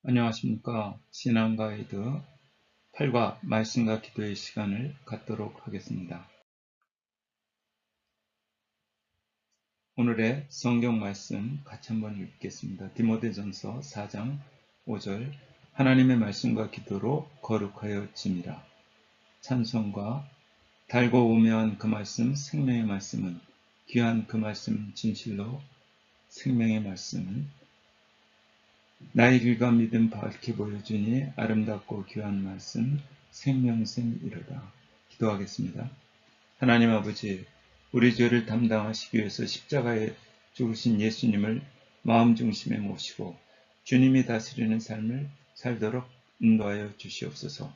안녕하십니까. 신앙가이드 8과 말씀과 기도의 시간을 갖도록 하겠습니다. 오늘의 성경 말씀 같이 한번 읽겠습니다. 디모데전서 4장 5절 하나님의 말씀과 기도로 거룩하여 지니라. 찬송과 달고 오묘한 그 말씀 생명의 말씀은 귀한 그 말씀 진실로 생명의 말씀은 나의 길과 믿음 밝게 보여주니 아름답고 귀한 말씀 생명샘이로다. 기도하겠습니다. 하나님 아버지, 우리 죄를 담당하시기 위해서 십자가에 죽으신 예수님을 마음 중심에 모시고 주님이 다스리는 삶을 살도록 인도하여 주시옵소서.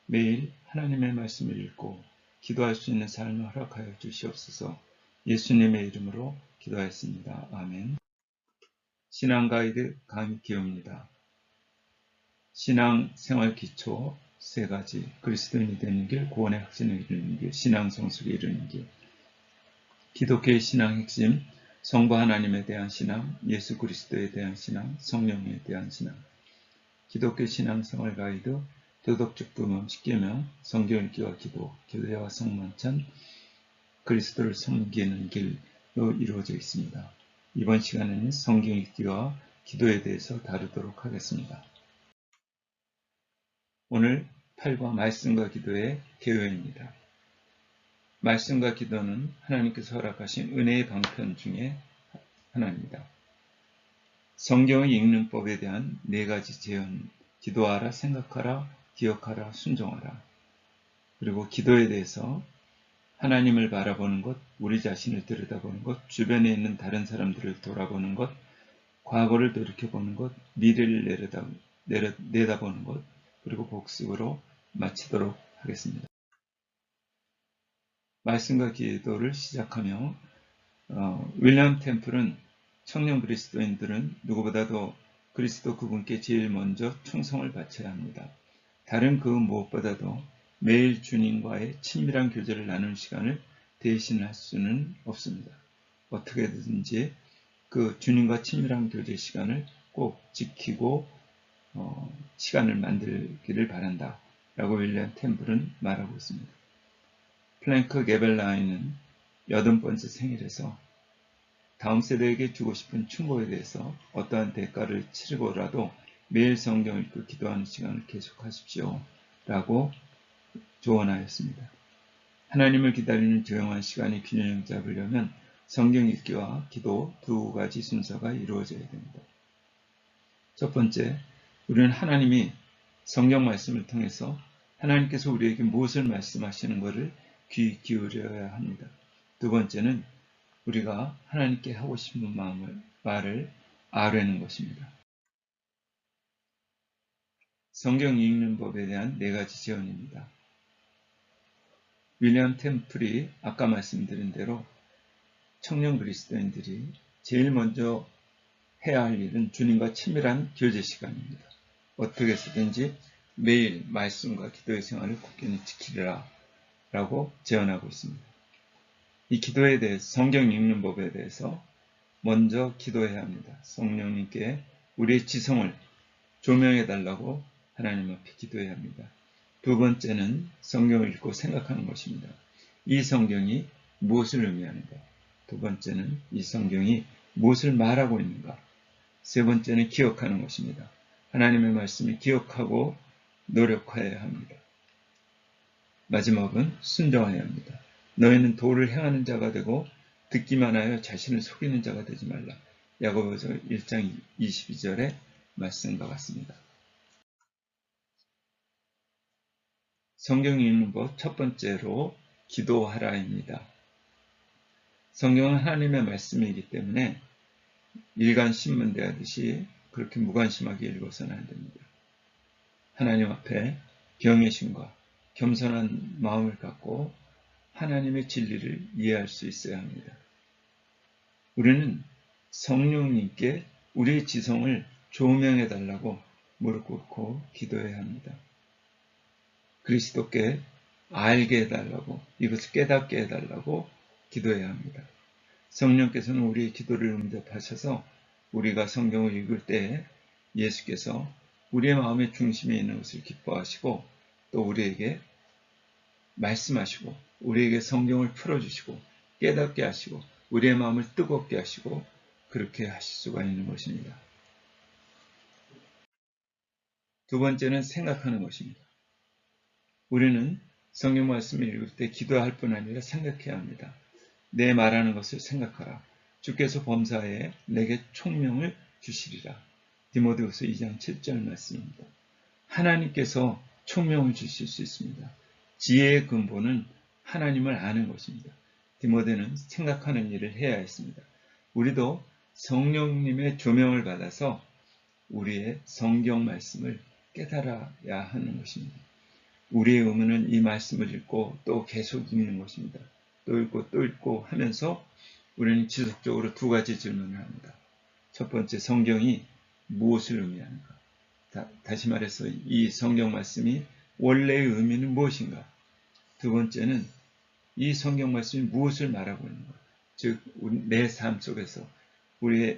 매일 하나님의 말씀을 읽고 기도할 수 있는 삶을 허락하여 주시옵소서. 예수님의 이름으로 기도하였습니다. 아멘. 신앙 가이드 강기호입니다. 신앙 생활 기초 세 가지, 그리스도인이 되는 길, 구원의 확신을 이루는 길, 신앙 성숙을 이루는 길. 기독교의 신앙 핵심, 성부 하나님에 대한 신앙, 예수 그리스도에 대한 신앙, 성령에 대한 신앙. 기독교 신앙 생활 가이드, 도덕적 부문 10계명, 성경 읽기와 기도, 교회와 성만찬, 그리스도를 섬기는 길로 이루어져 있습니다. 이번 시간에는 성경 읽기와 기도에 대해서 다루도록 하겠습니다. 오늘 8과 말씀과 기도의 개요입니다. 말씀과 기도는 하나님께서 허락하신 은혜의 방편 중에 하나입니다. 성경을 읽는 법에 대한 네 가지 제언, 기도하라, 생각하라, 기억하라, 순종하라. 그리고 기도에 대해서 하나님을 바라보는 것, 우리 자신을 들여다보는 것, 주변에 있는 다른 사람들을 돌아보는 것, 과거를 돌이켜보는 것, 미래를 내다보는 것, 그리고 복습으로 마치도록 하겠습니다. 말씀과 기도를 시작하며 윌리엄 템플은 청년 그리스도인들은 누구보다도 그리스도 그분께 제일 먼저 충성을 바쳐야 합니다. 다른 그 무엇보다도 매일 주님과의 친밀한 교제를 나누는 시간을 대신할 수는 없습니다. 어떻게든지 그 주님과 친밀한 교제 시간을 꼭 지키고 시간을 만들기를 바란다 라고 윌리엄 템플은 말하고 있습니다. 플랭크 게벨라인은 80번째 생일에서 다음 세대에게 주고 싶은 충고에 대해서 어떠한 대가를 치르고라도 매일 성경을 읽고 기도하는 시간을 계속하십시오 라고 조언하였습니다. 하나님을 기다리는 조용한 시간이 균형 잡으려면 성경 읽기와 기도 두 가지 순서가 이루어져야 됩니다. 첫 번째, 우리는 하나님이 성경 말씀을 통해서 하나님께서 우리에게 무엇을 말씀하시는 것을 귀 기울여야 합니다. 두 번째는 우리가 하나님께 하고 싶은 말을 아뢰는 것입니다. 성경 읽는 법에 대한 네 가지 제언입니다. 윌리엄 템플이 아까 말씀드린 대로 청년 그리스도인들이 제일 먼저 해야 할 일은 주님과 친밀한 교제 시간입니다. 어떻게 해서든지 매일 말씀과 기도의 생활을 굳건히 지키리라 라고 제언하고 있습니다. 이 기도에 대해서 성경 읽는 법에 대해서 먼저 기도해야 합니다. 성령님께 우리의 지성을 조명해 달라고 하나님 앞에 기도해야 합니다. 두 번째는 성경을 읽고 생각하는 것입니다. 이 성경이 무엇을 의미하는가? 두 번째는 이 성경이 무엇을 말하고 있는가? 세 번째는 기억하는 것입니다. 하나님의 말씀을 기억하고 노력해야 합니다. 마지막은 순종해야 합니다. 너희는 도를 행하는 자가 되고 듣기만 하여 자신을 속이는 자가 되지 말라. 야고보서 1장 22절의 말씀과 같습니다. 성경 읽는 법 첫 번째로 기도하라입니다. 성경은 하나님의 말씀이기 때문에 일간 신문 대하듯이 그렇게 무관심하게 읽어서는 안 됩니다. 하나님 앞에 경외심과 겸손한 마음을 갖고 하나님의 진리를 이해할 수 있어야 합니다. 우리는 성령님께 우리의 지성을 조명해 달라고 무릎 꿇고 기도해야 합니다. 그리스도께 알게 해달라고, 이것을 깨닫게 해달라고 기도해야 합니다. 성령께서는 우리의 기도를 응답하셔서 우리가 성경을 읽을 때 예수께서 우리의 마음의 중심에 있는 것을 기뻐하시고 또 우리에게 말씀하시고 우리에게 성경을 풀어주시고 깨닫게 하시고 우리의 마음을 뜨겁게 하시고 그렇게 하실 수가 있는 것입니다. 두 번째는 생각하는 것입니다. 우리는 성경 말씀을 읽을 때 기도할 뿐 아니라 생각해야 합니다. 내 말하는 것을 생각하라. 주께서 범사에 내게 총명을 주시리라. 디모데후서 2장 7절 말씀입니다. 하나님께서 총명을 주실 수 있습니다. 지혜의 근본은 하나님을 아는 것입니다. 디모데는 생각하는 일을 해야 했습니다. 우리도 성령님의 조명을 받아서 우리의 성경 말씀을 깨달아야 하는 것입니다. 우리의 의무는 이 말씀을 읽고 또 계속 읽는 것입니다. 또 읽고 또 읽고 하면서 우리는 지속적으로 두 가지 질문을 합니다. 첫 번째, 성경이 무엇을 의미하는가? 다시 말해서 이 성경 말씀이 원래의 의미는 무엇인가? 두 번째는 이 성경 말씀이 무엇을 말하고 있는가? 즉, 내 삶 속에서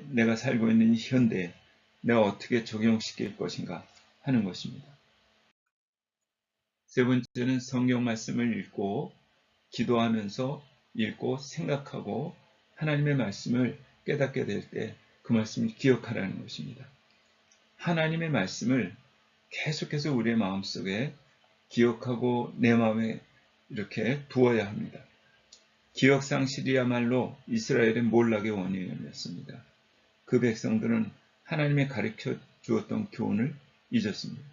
내가 살고 있는 이 현대에 내가 어떻게 적용시킬 것인가 하는 것입니다. 세 번째는 성경 말씀을 읽고 기도하면서 읽고 생각하고 하나님의 말씀을 깨닫게 될 때 그 말씀을 기억하라는 것입니다. 하나님의 말씀을 계속해서 우리의 마음속에 기억하고 내 마음에 이렇게 두어야 합니다. 기억상실이야말로 이스라엘의 몰락의 원인이었습니다. 그 백성들은 하나님의 가르쳐 주었던 교훈을 잊었습니다.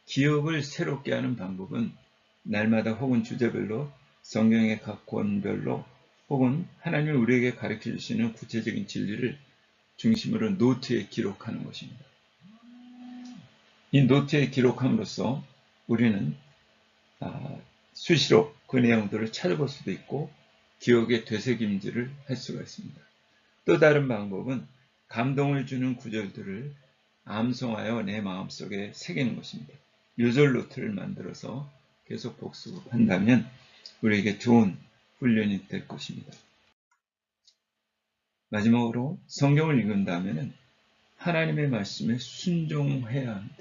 기억을 새롭게 하는 방법은 날마다 혹은 주제별로 성경의 각 권별로 혹은 하나님이 우리에게 가르쳐 주시는 구체적인 진리를 중심으로 노트에 기록하는 것입니다. 이 노트에 기록함으로써 우리는 수시로 그 내용들을 찾아볼 수도 있고 기억의 되새김질을 할 수가 있습니다. 또 다른 방법은 감동을 주는 구절들을 암송하여 내 마음속에 새기는 것입니다. 요절 노트를 만들어서 계속 복습한다면 우리에게 좋은 훈련이 될 것입니다. 마지막으로 성경을 읽는다면 하나님의 말씀에 순종해야 합니다.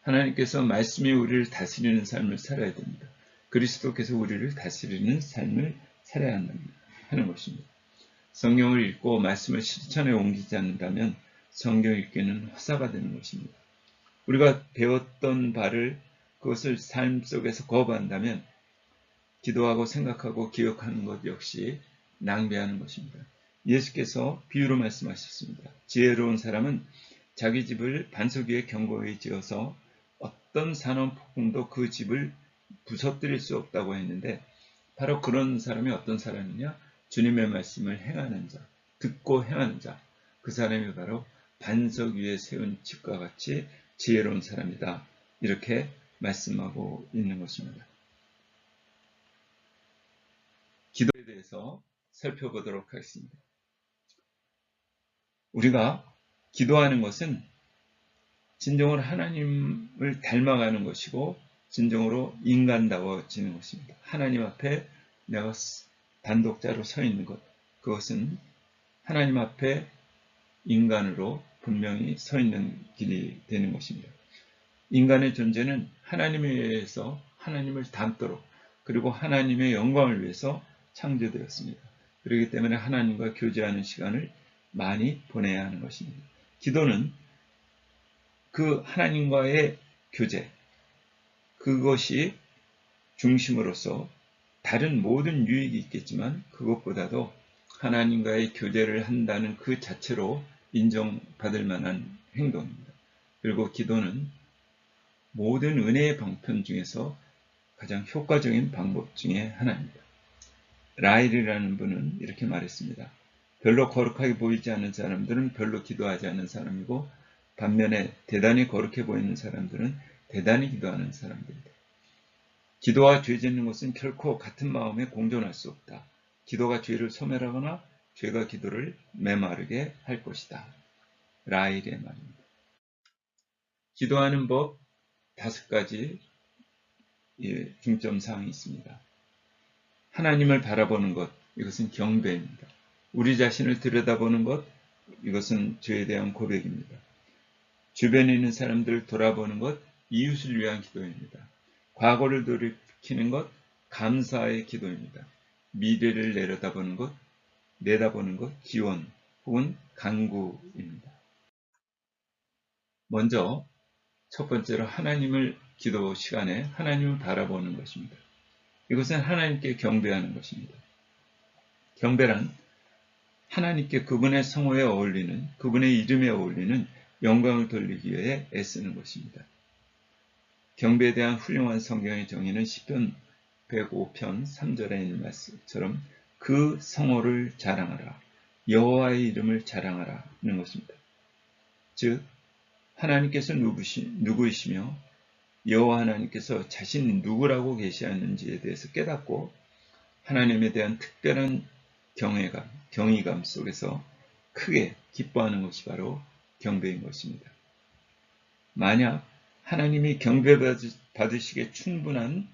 하나님께서 말씀이 우리를 다스리는 삶을 살아야 됩니다. 그리스도께서 우리를 다스리는 삶을 살아야 하는 것입니다. 성경을 읽고 말씀을 실천에 옮기지 않는다면 성경 읽기는 허사가 되는 것입니다. 우리가 배웠던 바를 그것을 삶 속에서 거부한다면 기도하고 생각하고 기억하는 것 역시 낭비하는 것입니다. 예수께서 비유로 말씀하셨습니다. 지혜로운 사람은 자기 집을 반석 위에 견고히 지어서 어떤 산원폭풍도 그 집을 부서뜨릴 수 없다고 했는데 바로 그런 사람이 어떤 사람이냐? 주님의 말씀을 행하는 자, 듣고 행하는 자, 그 사람이 바로 반석 위에 세운 집과 같이 지혜로운 사람이다. 이렇게 말씀하고 있는 것입니다. 기도에 대해서 살펴보도록 하겠습니다. 우리가 기도하는 것은 진정으로 하나님을 닮아가는 것이고 진정으로 인간다워지는 것입니다. 하나님 앞에 내가 단독자로 서 있는 것, 그것은 하나님 앞에 인간으로 분명히 서 있는 길이 되는 것입니다. 인간의 존재는 하나님에 의해서 하나님을 닮도록 그리고 하나님의 영광을 위해서 창조되었습니다. 그렇기 때문에 하나님과 교제하는 시간을 많이 보내야 하는 것입니다. 기도는 그 하나님과의 교제, 그것이 중심으로서 다른 모든 유익이 있겠지만 그것보다도 하나님과의 교제를 한다는 그 자체로 인정받을 만한 행동입니다. 그리고 기도는 모든 은혜의 방편 중에서 가장 효과적인 방법 중에 하나입니다. 라일이라는 분은 이렇게 말했습니다. 별로 거룩하게 보이지 않는 사람들은 별로 기도하지 않는 사람이고 반면에 대단히 거룩해 보이는 사람들은 대단히 기도하는 사람들이다. 기도와 죄 짓는 것은 결코 같은 마음에 공존할 수 없다. 기도가 죄를 소멸하거나 죄가 기도를 메마르게 할 것이다. 라일의 말입니다. 기도하는 법 5가지 중점사항이 있습니다. 하나님을 바라보는 것, 이것은 경배입니다. 우리 자신을 들여다보는 것, 이것은 죄에 대한 고백입니다. 주변에 있는 사람들을 돌아보는 것, 이웃을 위한 기도입니다. 과거를 돌이키는 것, 감사의 기도입니다. 미래를 내다보는 것, 기원 혹은 간구입니다. 먼저 첫 번째로 하나님을 기도 시간에 하나님을 바라보는 것입니다. 이것은 하나님께 경배하는 것입니다. 경배란 하나님께 그분의 성호에 어울리는, 그분의 이름에 어울리는 영광을 돌리기 위해 애쓰는 것입니다. 경배에 대한 훌륭한 성경의 정의는 시편 105편 3절에 있는 말씀처럼 그 성호를 자랑하라, 여호와의 이름을 자랑하라는 것입니다. 즉 하나님께서 누구이시며 여호와 하나님께서 자신이 누구라고 계시하는지에 대해서 깨닫고 하나님에 대한 특별한 경외감 속에서 크게 기뻐하는 것이 바로 경배인 것입니다. 만약 하나님이 경배받으시기에 충분한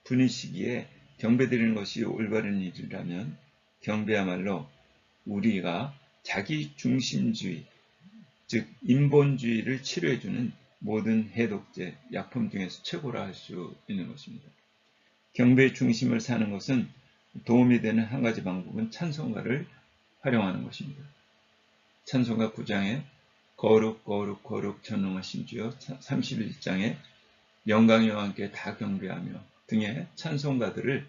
분이시기에 경배드리는 것이 올바른 일이라면 경배야말로 우리가 자기 중심주의, 즉 인본주의를 치료해주는 모든 해독제, 약품 중에서 최고라 할 수 있는 것입니다. 경배의 중심을 사는 것은 도움이 되는 한 가지 방법은 찬송가를 활용하는 것입니다. 찬송가 9장에 거룩 거룩 거룩 전능하신 주여, 31장에 영광이와 함께 다 경배하며 등의 찬송가들을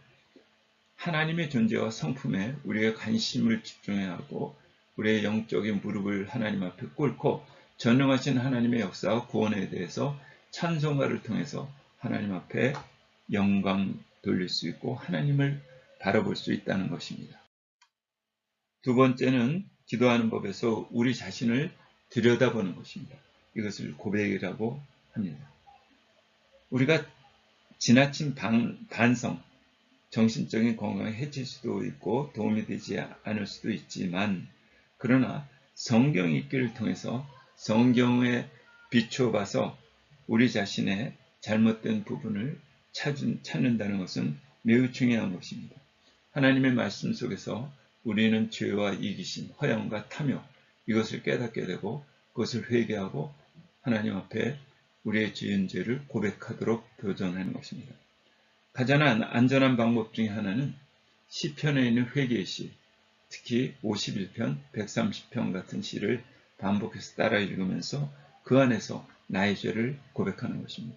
하나님의 존재와 성품에 우리의 관심을 집중해야 하고 우리의 영적인 무릎을 하나님 앞에 꿇고 전능하신 하나님의 역사와 구원에 대해서 찬송가를 통해서 하나님 앞에 영광 돌릴 수 있고 하나님을 바라볼 수 있다는 것입니다. 두 번째는 기도하는 법에서 우리 자신을 들여다보는 것입니다. 이것을 고백이라고 합니다. 우리가 지나친 반성, 정신적인 건강에 해칠 수도 있고 도움이 되지 않을 수도 있지만 그러나 성경 읽기를 통해서 성경에 비춰봐서 우리 자신의 잘못된 부분을 찾는다는 것은 매우 중요한 것입니다. 하나님의 말씀 속에서 우리는 죄와 이기심, 허영과 탐욕 이것을 깨닫게 되고 그것을 회개하고 하나님 앞에 우리의 지은 죄를 고백하도록 도전하는 것입니다. 가장 안전한 방법 중에 하나는 시편에 있는 회개의 시, 특히 51편, 130편 같은 시를 반복해서 따라 읽으면서 그 안에서 나의 죄를 고백하는 것입니다.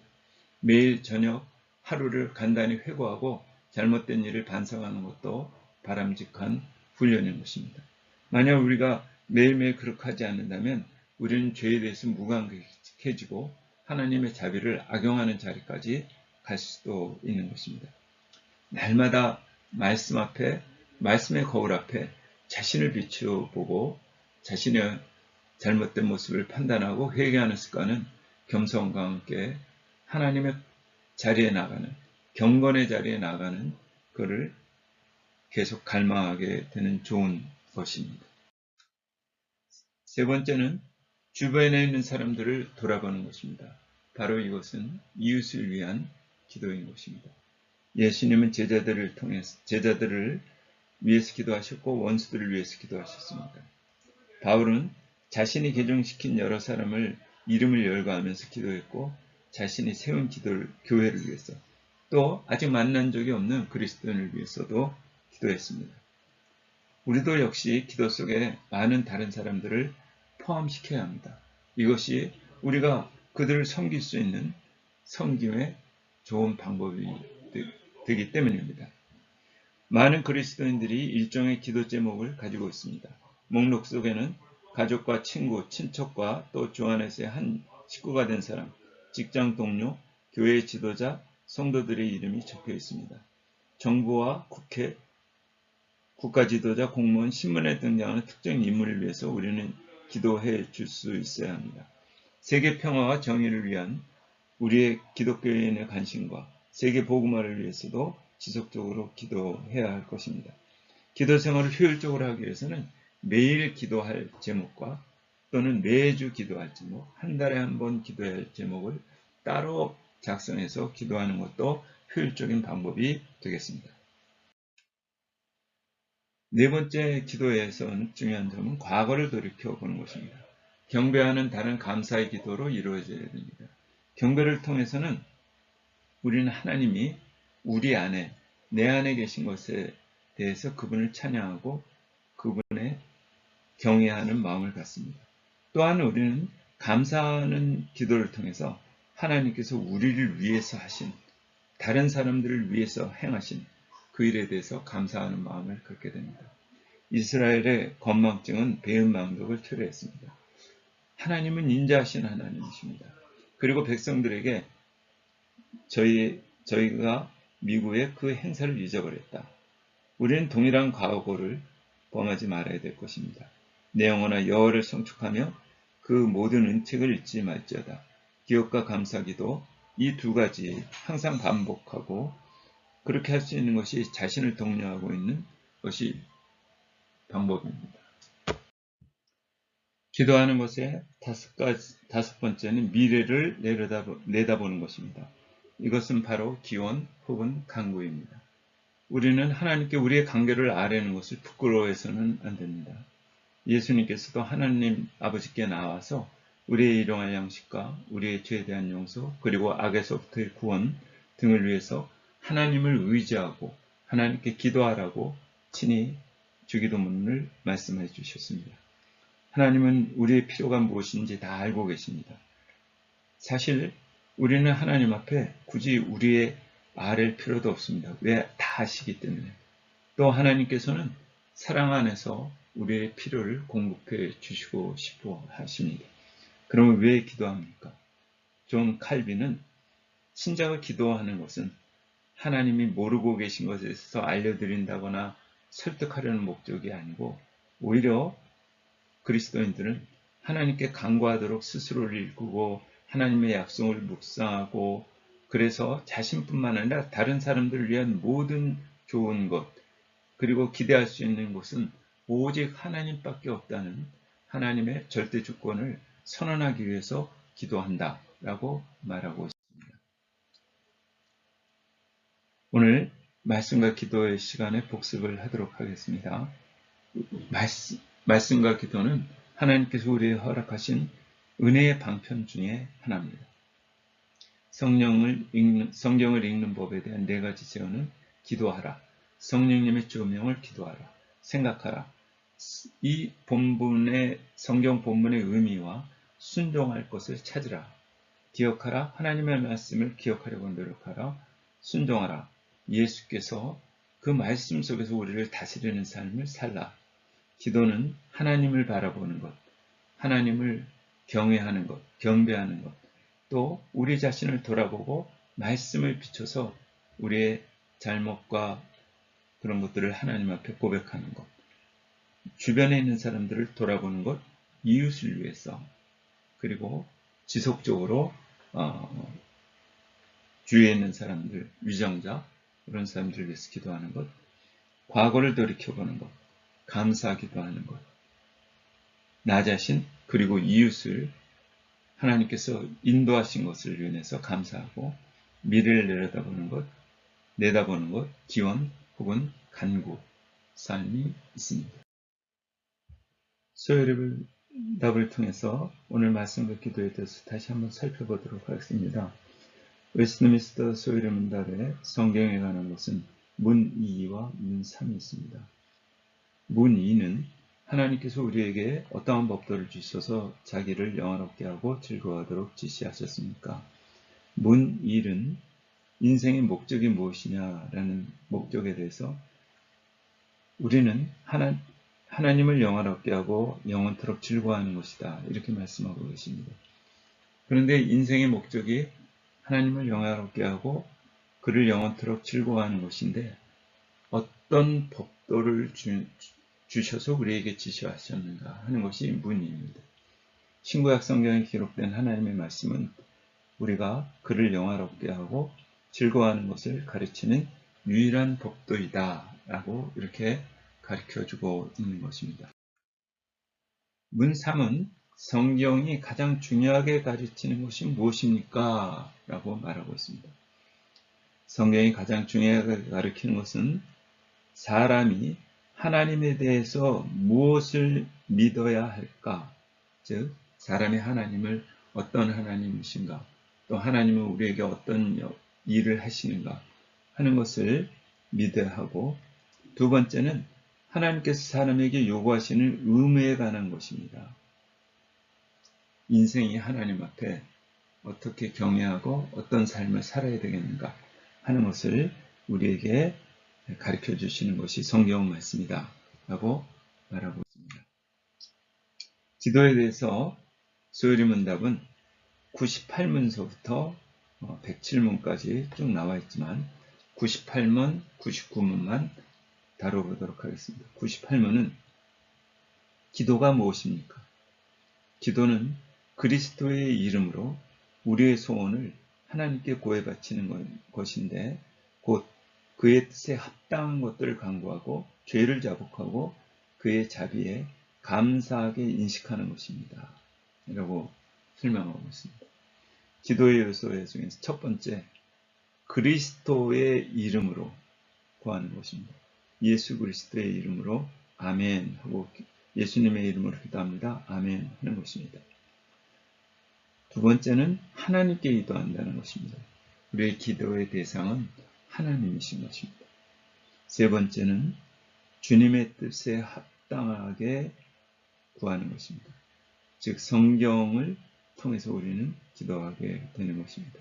매일 저녁 하루를 간단히 회고하고 잘못된 일을 반성하는 것도 바람직한 훈련인 것입니다. 만약 우리가 매일매일 그렇게 하지 않는다면 우리는 죄에 대해서 무감각해지고 하나님의 자비를 악용하는 자리까지 갈 수도 있는 것입니다. 날마다 말씀의 거울 앞에 자신을 비춰보고 자신의 잘못된 모습을 판단하고 회개하는 습관은 겸손과 함께 하나님의 자리에 나가는, 경건의 자리에 나가는 그를 계속 갈망하게 되는 좋은 것입니다. 세 번째는 주변에 있는 사람들을 돌아보는 것입니다. 바로 이것은 이웃을 위한 기도인 것입니다. 예수님은 제자들을 위해서 기도하셨고 원수들을 위해서 기도하셨습니다. 바울은 자신이 개종시킨 여러 사람을 이름을 열거하면서 기도했고 자신이 세운 교회를 위해서 또 아직 만난 적이 없는 그리스도인을 위해서도 기도했습니다. 우리도 역시 기도 속에 많은 다른 사람들을 포함시켜야 합니다. 이것이 우리가 그들을 섬길 수 있는 섬김의 좋은 방법이 되기 때문입니다. 많은 그리스도인들이 일종의 기도 제목을 가지고 있습니다. 목록 속에는 가족과 친구, 친척과 또 주 안에서의 한 식구가 된 사람, 직장 동료, 교회 지도자, 성도들의 이름이 적혀 있습니다. 정부와 국회, 국가 지도자, 공무원, 신문에 등장하는 특정 인물을 위해서 우리는 기도해 줄 수 있어야 합니다. 세계 평화와 정의를 위한 우리의 기독교인의 관심과 세계 복음화를 위해서도 지속적으로 기도해야 할 것입니다. 기도 생활을 효율적으로 하기 위해서는 매일 기도할 제목과 또는 매주 기도할 제목, 한 달에 한 번 기도해야 할 제목을 따로 작성해서 기도하는 것도 효율적인 방법이 되겠습니다. 네 번째 기도에서는 중요한 점은 과거를 돌이켜 보는 것입니다. 경배하는 다른 감사의 기도로 이루어져야 됩니다. 경배를 통해서는 우리는 하나님이 우리 안에, 내 안에 계신 것에 대해서 그분을 찬양하고 그분의 경외하는 마음을 갖습니다. 또한 우리는 감사하는 기도를 통해서 하나님께서 우리를 위해서 하신, 다른 사람들을 위해서 행하신 그 일에 대해서 감사하는 마음을 갖게 됩니다. 이스라엘의 건망증은 배은망덕을 초래했습니다. 하나님은 인자하신 하나님이십니다. 그리고 백성들에게 저희가 미국의 그 행사를 잊어버렸다. 우리는 동일한 과거를 범하지 말아야 될 것입니다. 내 영혼아 여호와를 성축하며 그 모든 은책을 잊지 말지어다. 기억과 감사기도 이 두 가지 항상 반복하고 그렇게 할 수 있는 것이 자신을 독려하고 있는 것이 방법입니다. 기도하는 것의 다섯 번째는 미래를 내다보는 것입니다. 이것은 바로 기원 혹은 간구입니다. 우리는 하나님께 우리의 관계를 아뢰는 것을 부끄러워해서는 안 됩니다. 예수님께서도 하나님 아버지께 나와서 우리의 일용할 양식과 우리의 죄에 대한 용서 그리고 악에서부터의 구원 등을 위해서 하나님을 의지하고 하나님께 기도하라고 친히 주기도문을 말씀해 주셨습니다. 하나님은 우리의 필요가 무엇인지 다 알고 계십니다. 사실 우리는 하나님 앞에 굳이 우리의 아랠 필요도 없습니다. 왜? 다 아시기 때문에. 또 하나님께서는 사랑 안에서 우리의 필요를 공급해 주시고 싶어 하십니다. 그러면 왜 기도합니까? 존 칼빈은 신자가 기도하는 것은 하나님이 모르고 계신 것에 대해서 알려드린다거나 설득하려는 목적이 아니고 오히려 그리스도인들은 하나님께 간구하도록 스스로를 일구고 하나님의 약속을 묵상하고 그래서 자신뿐만 아니라 다른 사람들을 위한 모든 좋은 것 그리고 기대할 수 있는 것은 오직 하나님밖에 없다는 하나님의 절대 주권을 선언하기 위해서 기도한다라고 말하고 있습니다. 오늘 말씀과 기도의 시간에 복습을 하도록 하겠습니다. 말씀과 기도는 하나님께서 우리에게 허락하신 은혜의 방편 중에 하나입니다. 성경을 읽는 법에 대한 네 가지 제언은 기도하라, 성령님의 조명을 기도하라, 생각하라. 이 본문의 성경 본문의 의미와 순종할 것을 찾으라. 기억하라, 하나님의 말씀을 기억하려고 노력하라. 순종하라, 예수께서 그 말씀 속에서 우리를 다스리는 삶을 살라. 기도는 하나님을 바라보는 것, 하나님을 경외하는 것, 경배하는 것, 또 우리 자신을 돌아보고 말씀을 비춰서 우리의 잘못과 그런 것들을 하나님 앞에 고백하는 것, 주변에 있는 사람들을 돌아보는 것, 이웃을 위해서, 그리고 지속적으로 주위에 있는 사람들, 위정자, 그런 사람들을 위해서 기도하는 것, 과거를 돌이켜보는 것, 감사하기도 하는 것, 나 자신 그리고 이웃을 하나님께서 인도하신 것을 인해서 감사하고 미래를 내다보는 것, 기원 혹은 간구, 삶이 있습니다. 소요립을 답을 통해서 오늘 말씀과 기도에 대해서 다시 한번 살펴보도록 하겠습니다. 웨스트민스터 소요립 문답에 성경에 관한 것은 문 2와 문 3이 있습니다. 문 2는 하나님께서 우리에게 어떠한 법도를 주셔서 자기를 영화롭게 하고 즐거워하도록 지시하셨습니까? 문 1은 인생의 목적이 무엇이냐라는 목적에 대해서 우리는 하나님을 영화롭게 하고 영원토록 즐거워하는 것이다. 이렇게 말씀하고 계십니다. 그런데 인생의 목적이 하나님을 영화롭게 하고 그를 영원토록 즐거워하는 것인데 어떤 법도를 주셔서 우리에게 지시하셨는가 하는 것이 문입니다. 신구약 성경에 기록된 하나님의 말씀은 우리가 그를 영화롭게 하고 즐거워하는 것을 가르치는 유일한 법도이다 라고 이렇게 가르쳐주고 있는 것입니다. 문 3은 성경이 가장 중요하게 가르치는 것이 무엇입니까? 라고 말하고 있습니다. 성경이 가장 중요하게 가르치는 것은 사람이 하나님에 대해서 무엇을 믿어야 할까? 즉 사람이 하나님을 어떤 하나님이신가, 또 하나님은 우리에게 어떤 일을 하시는가 하는 것을 믿어야 하고, 두 번째는 하나님께서 사람에게 요구하시는 의무에 관한 것입니다. 인생이 하나님 앞에 어떻게 경외하고 어떤 삶을 살아야 되겠는가 하는 것을 우리에게 가르쳐 주시는 것이 성경 말씀이다 라고 말하고 있습니다. 기도에 대해서 소요리 문답은 98문서부터 107문까지 쭉 나와 있지만 98문, 99문만 다뤄보도록 하겠습니다. 98문은 기도가 무엇입니까? 기도는 그리스도의 이름으로 우리의 소원을 하나님께 고해 바치는 것인데, 곧 그의 뜻에 합당한 것들을 간구하고 죄를 자복하고 그의 자비에 감사하게 인식하는 것입니다. 라고 설명하고 있습니다. 기도의 요소 중에서 첫 번째, 그리스도의 이름으로 구하는 것입니다. 예수 그리스도의 이름으로 아멘 하고 예수님의 이름으로 기도합니다. 아멘 하는 것입니다. 두 번째는 하나님께 기도한다는 것입니다. 우리의 기도의 대상은 하나님이신 것입니다. 세 번째는 주님의 뜻에 합당하게 구하는 것입니다. 즉 성경을 통해서 우리는 기도하게 되는 것입니다.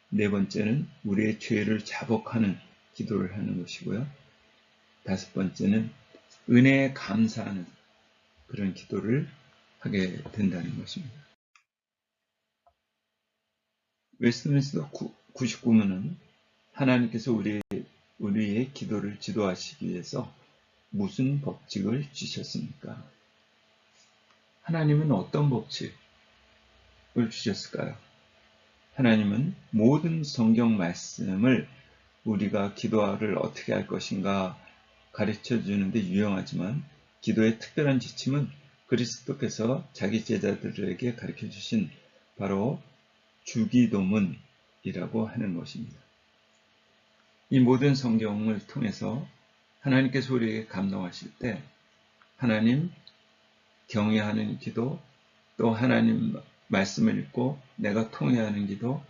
네 번째는 우리의 죄를 자복하는 기도를 하는 것이고요. 다섯 번째는 은혜에 감사하는 그런 기도를 하게 된다는 것입니다. 웨스트민스터 99문은 하나님께서 우리의 기도를 지도하시기 위해서 무슨 법칙을 주셨습니까? 하나님은 어떤 법칙을 주셨을까요? 하나님은 모든 성경 말씀을 우리가 기도를 어떻게 할 것인가 가르쳐 주는데 유용하지만, 기도의 특별한 지침은 그리스도께서 자기 제자들에게 가르쳐 주신 바로 주기도문이라고 하는 것입니다. 이 모든 성경을 통해서 하나님께서 우리에게 감동하실 때 하나님 경외하는 기도, 또 하나님 말씀을 읽고 내가 통회하는 기도,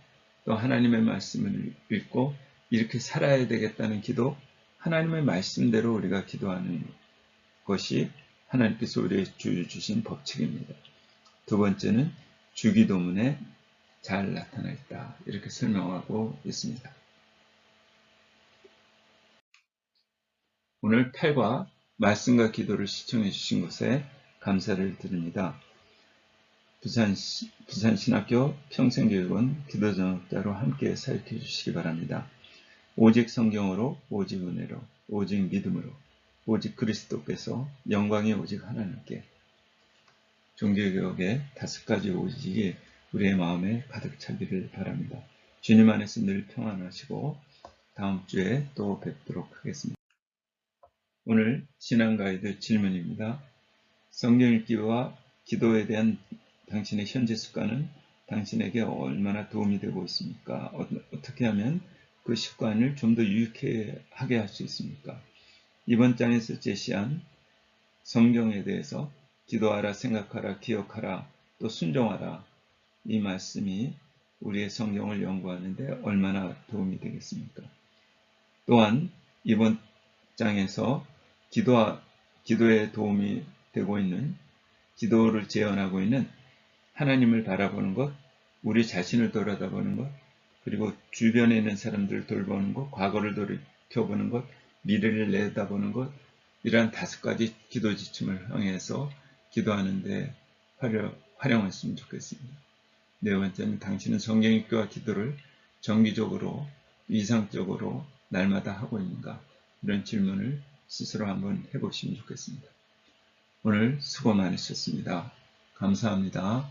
또 하나님의 말씀을 읽고 이렇게 살아야 되겠다는 기도, 하나님의 말씀대로 우리가 기도하는 것이 하나님께서 우리에게 주신 법칙입니다. 두 번째는 주기도문에 잘 나타나 있다, 이렇게 설명하고 있습니다. 오늘 8과 말씀과 기도를 시청해 주신 것에 감사를 드립니다. 부산신학교 평생교육원 기도전업자로 함께 사역해 주시기 바랍니다. 오직 성경으로, 오직 은혜로, 오직 믿음으로, 오직 그리스도께서, 영광이 오직 하나님께, 종교개혁의 5가지 오직이 우리의 마음에 가득 차기를 바랍니다. 주님 안에서 늘 평안하시고 다음 주에 또 뵙도록 하겠습니다. 오늘 신앙가이드 질문입니다. 성경 읽기와 기도에 대한 당신의 현재 습관은 당신에게 얼마나 도움이 되고 있습니까? 어떻게 하면 그 습관을 좀 더 유익하게 할 수 있습니까? 이번 장에서 제시한 성경에 대해서 기도하라, 생각하라, 기억하라, 또 순종하라, 이 말씀이 우리의 성경을 연구하는데 얼마나 도움이 되겠습니까? 또한 이번 장에서 기도에 도움이 되고 있는, 기도를 재현하고 있는 하나님을 바라보는 것, 우리 자신을 돌아다보는 것, 그리고 주변에 있는 사람들을 돌보는 것, 과거를 돌이켜보는 것, 미래를 내다보는 것, 이러한 5가지 기도 지침을 향해서 기도하는데 활용했으면 좋겠습니다. 네 번째는 당신은 성경 읽기와 기도를 정기적으로, 이상적으로 날마다 하고 있는가? 이런 질문을 스스로 한번 해보시면 좋겠습니다. 오늘 수고 많으셨습니다. 감사합니다.